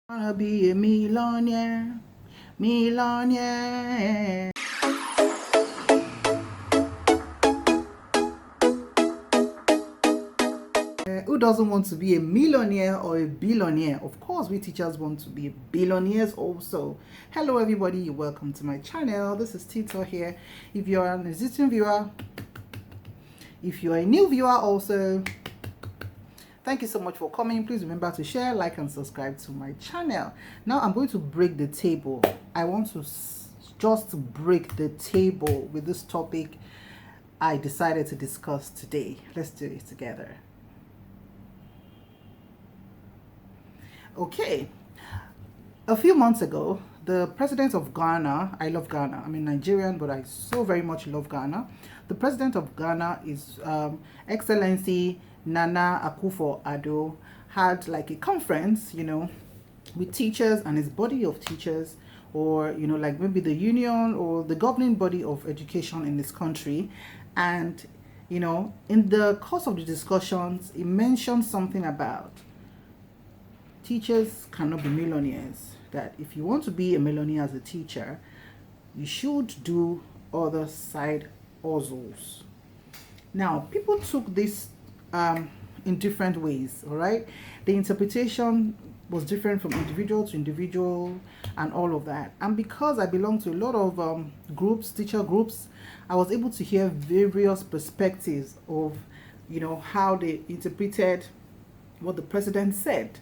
Wanna be a millionaire, millionaire. Who doesn't want to be a millionaire or a billionaire? Of course, we teachers want to be billionaires also. Hello, everybody. Welcome to my channel. This is Tito here. If you're an existing viewer, if you're a new viewer also, thank you so much for coming. Please remember to share, like, and subscribe to my channel. Now I'm going to break the table. I want to just break the table with this topic I decided to discuss today. Let's do it together. Okay. A few months ago, the president of Ghana, I love Ghana. I'm a Nigerian, but I so very much love Ghana. The president of Ghana is Excellency Nana Akufo Addo, had like a conference, with teachers and his body of teachers, or, like maybe the union or the governing body of education in this country. And, in the course of the discussions, he mentioned something about teachers cannot be millionaires. That if you want to be a millionaire as a teacher, you should do other side hustles. Now, people took this in different ways, all right? The interpretation was different from individual to individual and all of that. And because I belong to a lot of groups, teacher groups, I was able to hear various perspectives of, how they interpreted what the president said.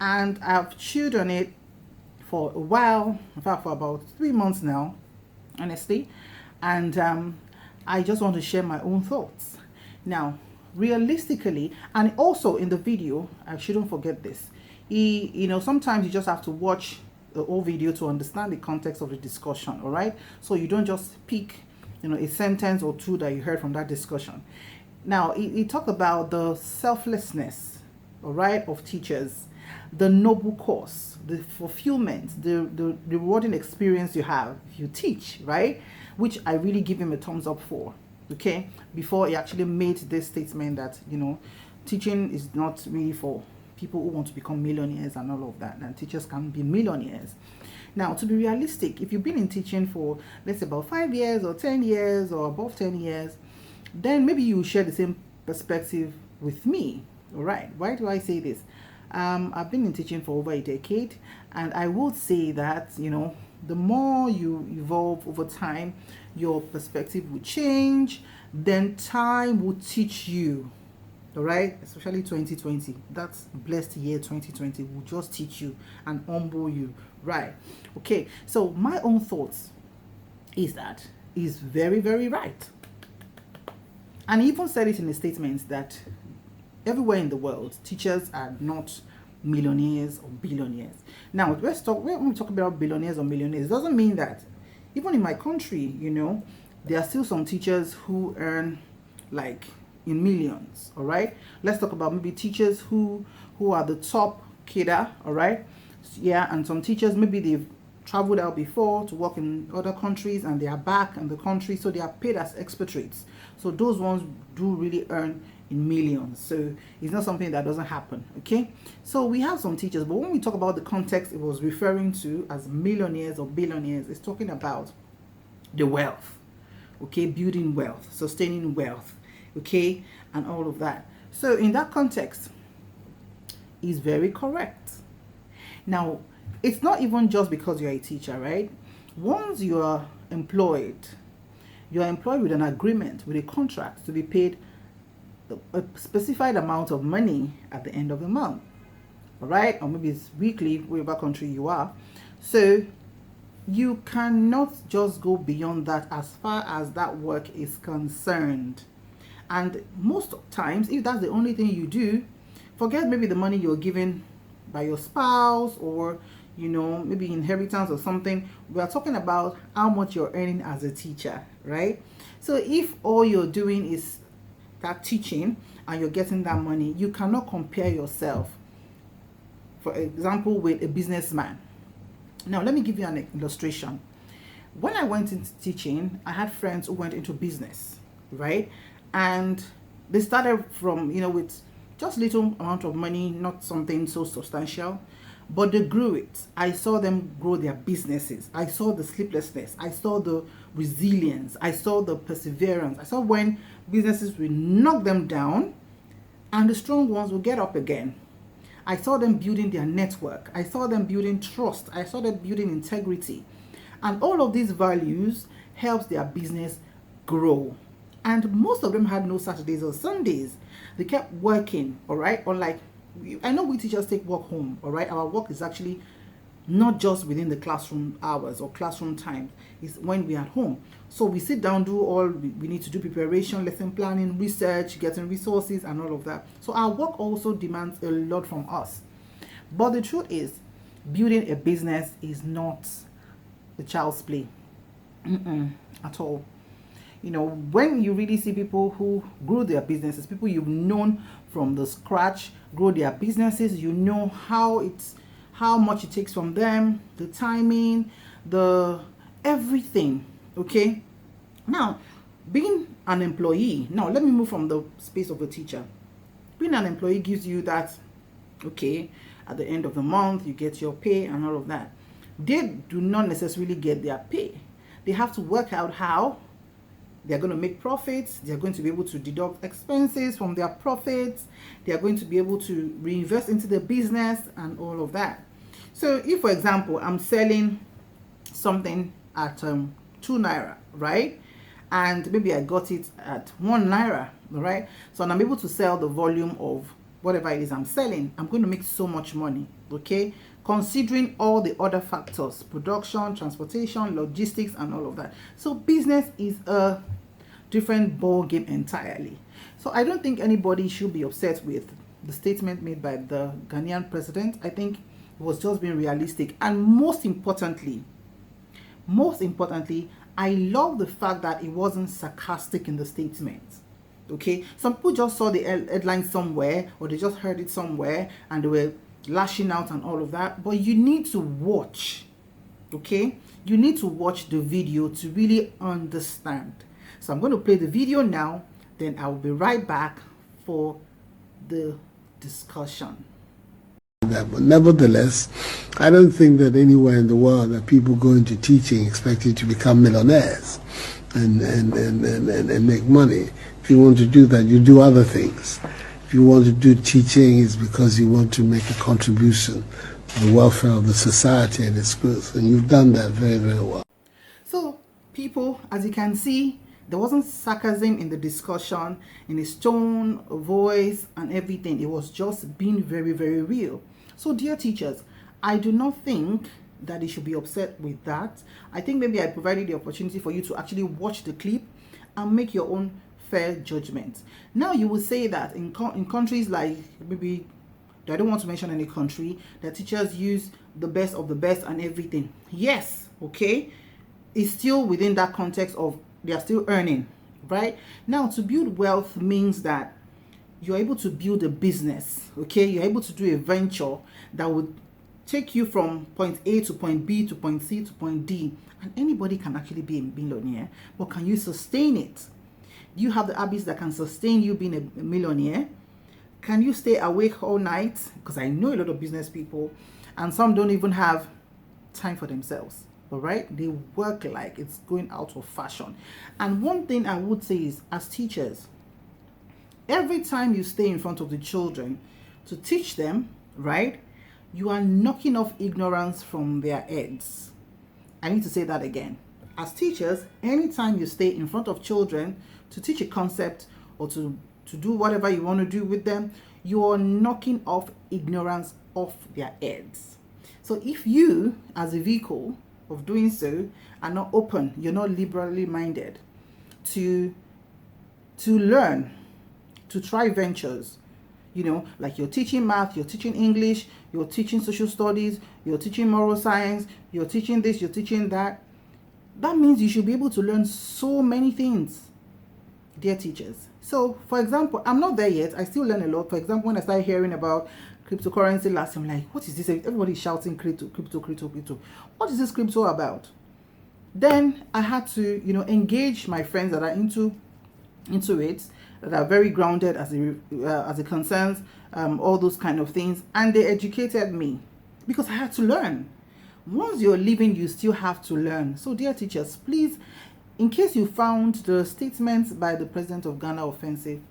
And I've chewed on it for a while, in fact for about 3 months now, honestly, and I just want to share my own thoughts. Now, realistically, and also in the video, I shouldn't forget this, sometimes you just have to watch the whole video to understand the context of the discussion, all right? So you don't just pick a sentence or two that you heard from that discussion. Now, he talked about the selflessness, all right, of teachers, the noble cause, the fulfillment, the rewarding experience you have if you teach, right? Which I really give him a thumbs up for, okay? Before he actually made this statement that, teaching is not really for people who want to become millionaires and all of that, and teachers can be millionaires. Now, to be realistic, if you've been in teaching for, let's say, about 5 years or 10 years or above 10 years, then maybe you share the same perspective with me, all right? Why do I say this? I've been in teaching for over a decade, and I would say that, the more you evolve over time, your perspective will change, then time will teach you, all right? Especially 2020, that's blessed year 2020 will just teach you and humble you, right? Okay, so my own thoughts is that is very, very right. And he even said it in the statements that everywhere in the world, teachers are not millionaires or billionaires. Now, when we talk about billionaires or millionaires, it doesn't mean that even in my country, there are still some teachers who earn like in millions, all right? Let's talk about maybe teachers who are the top kidder, all right? Yeah, and some teachers, maybe they've traveled out before to work in other countries and they are back in the country, so they are paid as expatriates. So those ones do really earn in millions. So it's not something that doesn't happen, okay? So we have some teachers, but when we talk about the context it was referring to as millionaires or billionaires, it's talking about the wealth, okay? Building wealth, sustaining wealth, okay? And all of that. So in that context, is very correct. Now, it's not even just because you're a teacher, right? Once you are employed with an agreement, with a contract to be paid a specified amount of money at the end of the month, all right? Or maybe it's weekly, wherever country you are. So you cannot just go beyond that as far as that work is concerned. And most times, if that's the only thing you do, forget maybe the money you're given by your spouse or maybe inheritance or something. We are talking about how much you're earning as a teacher, right? So if all you're doing is that teaching and you're getting that money, you cannot compare yourself, for example, with a businessman. Now, let me give you an illustration. When I went into teaching, I had friends who went into business, right? And they started from, with just little amount of money, not something so substantial. but they grew it. I saw them grow their businesses. I saw the sleeplessness. I saw the resilience. I saw the perseverance. I saw when businesses will knock them down and the strong ones will get up again. I saw them building their network. I saw them building trust. I saw them building integrity. And all of these values helps their business grow. And most of them had no Saturdays or Sundays. They kept working, all right? Unlike, I know we teachers take work home, all right? Our work is actually not just within the classroom hours or classroom time. It's when we're at home. So we sit down, do all we need to do, preparation, lesson planning, research, getting resources and all of that. So our work also demands a lot from us. But the truth is, building a business is not the child's play at all. You know, when you really see people who grow their businesses, people you've known from the scratch grow their businesses, you know how much it takes from them, the timing, the everything. Okay, now being an employee, now let me move from the space of a teacher. Being an employee gives you that, okay, at the end of the month you get your pay and all of that. They do not necessarily get their pay. They have to work out how they're going to make profits. They're going to be able to deduct expenses from their profits. They are going to be able to reinvest into the business and all of that. So if, for example, I'm selling something at 2 naira, right? And maybe I got it at 1 naira, right? So I'm able to sell the volume of whatever it is I'm selling. I'm going to make so much money, okay? Considering all the other factors, production, transportation, logistics, and all of that. So business is a different ball game entirely. So I don't think anybody should be upset with the statement made by the Ghanaian president. I think it was just being realistic. And most importantly, I love the fact that it wasn't sarcastic in the statement. Okay, some people just saw the headline somewhere, or they just heard it somewhere and they were lashing out and all of that. But you need to watch, okay? You need to watch the video to really understand. So I'm going to play the video now, then I will be right back for the discussion. But nevertheless, I don't think that anywhere in the world that people go into teaching expecting to become millionaires and make money. If you want to do that, you do other things. If you want to do teaching, it's because you want to make a contribution to the welfare of the society and its growth. And you've done that very, very well. So, people, as you can see, there wasn't sarcasm in the discussion, in his tone, voice, and everything. It was just being very, very real. So, dear teachers, I do not think that you should be upset with that. I think maybe I provided the opportunity for you to actually watch the clip and make your own fair judgment. Now you will say that in countries like, maybe I don't want to mention any country, that teachers use the best of the best and everything. Yes, okay, it's still within that context of they are still earning, right? Now to build wealth means that you're able to build a business, okay? You're able to do a venture that would take you from point A to point B to point C to point D, and anybody can actually be a millionaire, but can you sustain it? Do you have the habits that can sustain you being a millionaire? Can you stay awake all night? Because I know a lot of business people, and some don't even have time for themselves. All right, they work like it's going out of fashion. And one thing I would say is, as teachers, every time you stay in front of the children to teach them, right, you are knocking off ignorance from their heads. I need to say that again. As teachers, anytime you stay in front of children to teach a concept or to do whatever you want to do with them, you are knocking off ignorance off their heads. So if you, as a vehicle of doing so, are not open, you're not liberally minded to learn, to try ventures, you know, like you're teaching math, you're teaching English, you're teaching social studies, you're teaching moral science, you're teaching this, you're teaching that, that means you should be able to learn so many things, dear teachers. So, for example, I'm not there yet. I still learn a lot. For example, when I started hearing about cryptocurrency last time, I'm like, what is this? Everybody's shouting crypto. What is this crypto about? Then I had to, you know, engage my friends that are into it, that are very grounded as it concerns all those kind of things, and they educated me. because I had to learn. Once you're leaving, you still have to learn. So dear teachers, please, in case you found the statements by the President of Ghana offensive,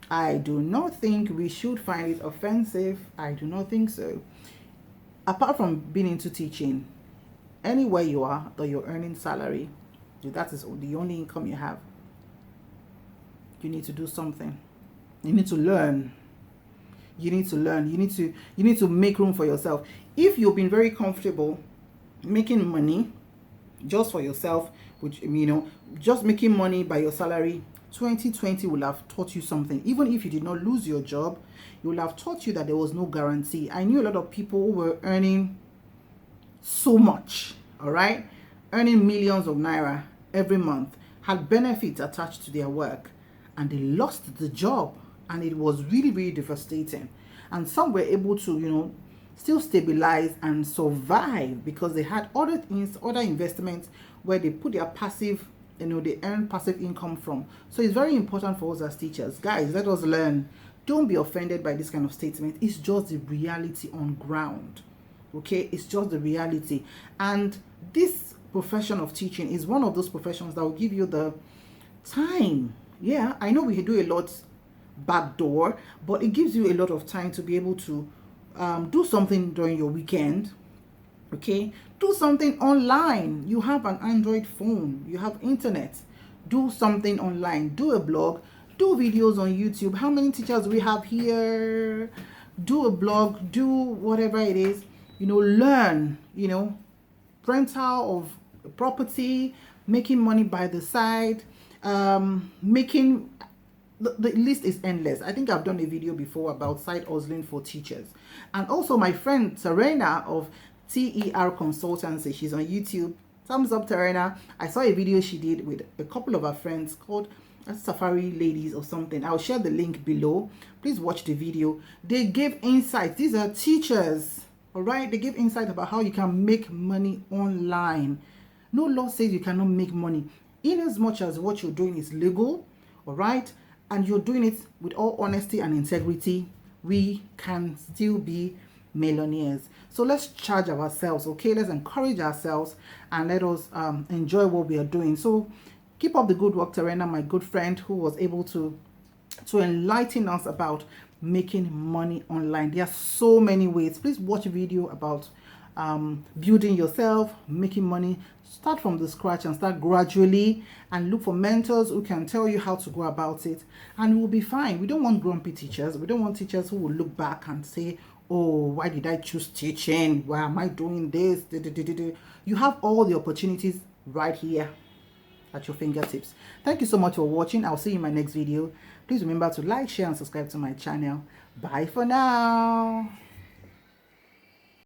I do not think we should find it offensive. I do not think so. Apart from being into teaching, anywhere you are, that you're earning salary, that is the only income you have, you need to do something. You need to learn. You need to learn. You need to make room for yourself. If you've been very comfortable making money just for yourself, which, you know, just making money by your salary, 2020 will have taught you something. Even if you did not lose your job, it will have taught you that there was no guarantee. I knew a lot of people who were earning so much, all right, earning millions of naira every month, had benefits attached to their work, and they lost the job, and it was really, really devastating. And some were able to, you know, still stabilize and survive because they had other things, other investments where they put their passive, you know, they earn passive income from. So it's very important for us as teachers, guys, let us learn. Don't be offended by this kind of statement. It's just the reality on ground. Okay, it's just the reality. And this profession of teaching is one of those professions that will give you the time. Yeah, I know we do a lot backdoor, but it gives you a lot of time to be able to do something during your weekend. Okay, do something online. You have an Android phone, you have internet. Do something online. Do a blog, do videos on YouTube. How many teachers we have here? Do a blog, do whatever it is, you know, learn, you know, rental of property, making money by the side, making the list is endless. I think I've done a video before about side hustling for teachers. And also my friend Serena of TER Consultancy, she's on YouTube. Thumbs up, Serena. I saw a video she did with a couple of her friends called Safari Ladies or something. I'll share the link below. Please watch the video. They gave insights. These are teachers, all right? They give insight about how you can make money online. No law says you cannot make money, in as much as what you're doing is legal, all right? And you're doing it with all honesty and integrity, we can still be millionaires. So let's charge ourselves, okay? Let's encourage ourselves and let us enjoy what we are doing. So keep up the good work, Terena, my good friend, who was able to enlighten us about making money online. There are so many ways. Please watch a video about building yourself, making money. Start from the scratch and start gradually, and look for mentors who can tell you how to go about it, and we'll be fine. We don't want grumpy teachers. We don't want teachers who will look back and say, oh, why did I choose teaching? Why am I doing this? You have all the opportunities right here at your fingertips. Thank you so much for watching. I'll see you in my next video. Please remember to like, share, and subscribe to my channel. Bye for now.